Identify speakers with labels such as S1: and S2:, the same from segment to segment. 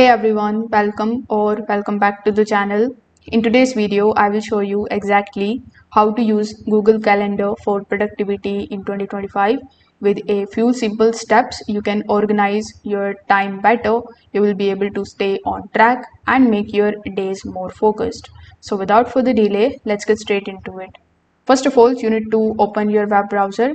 S1: Hey everyone, welcome back to the channel. In today's video, I will show you exactly how to use Google Calendar for productivity in 2025. With a few simple steps, you can organize your time better. You will be able to stay on track and make your days more focused. So without further delay, let's get straight into it. First of all, you need to open your web browser.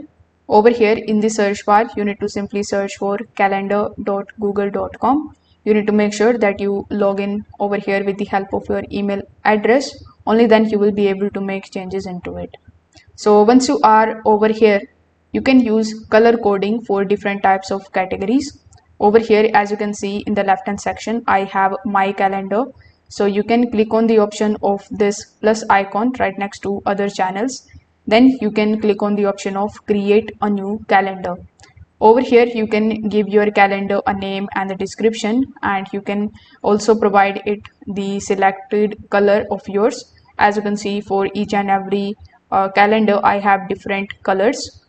S1: Over here in the search bar, you need to simply search for calendar.google.com. You need to make sure that you log in over here with the help of your email address. Only then you will be able to make changes into it. So once you are over here, you can use color coding for different types of categories. Over here, as you can see in the left hand section, I have my calendar. So you can click on the option of this plus icon right next to other channels. Then you can click on the option of create a new calendar. Over here, you can give your calendar a name and the description, and you can also provide it the selected color of yours. As you can see, for each and every calendar, I have different colors.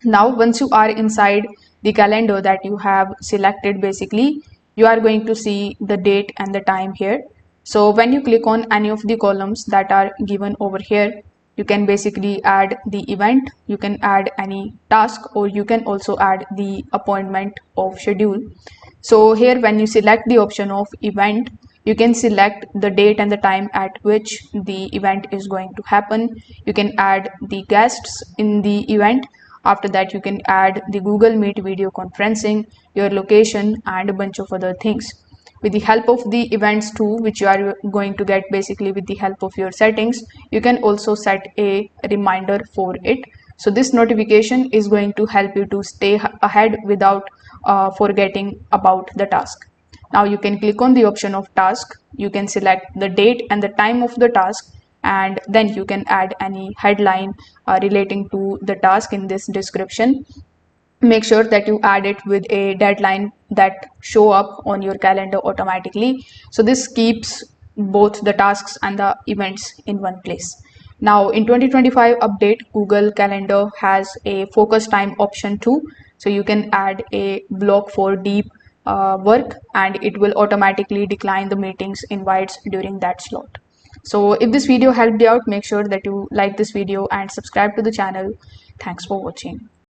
S1: Now, once you are inside the calendar that you have selected, basically, you are going to see the date and the time here. So when you click on any of the columns that are given over here, you can basically add the event, you can add any task, or you can also add the appointment of schedule. So here when you select the option of event, you can select the date and the time at which the event is going to happen. You can add the guests in the event. After that, you can add the Google Meet video conferencing, your location, and a bunch of other things. With the help of the events too, which you are going to get basically with the help of your settings, you can also set a reminder for it. So this notification is going to help you to stay ahead without forgetting about the task. Now you can click on the option of task. You can select the date and the time of the task, and then you can add any headline relating to the task in this description. Make sure that you add it with a deadline that show up on your calendar automatically. So this keeps both the tasks and the events in one place. Now in 2025 update, Google Calendar has a focus time option too. So you can add a block for deep work, and it will automatically decline the meetings invites during that slot. So if this video helped you out, make sure that you like this video and subscribe to the channel. Thanks for watching.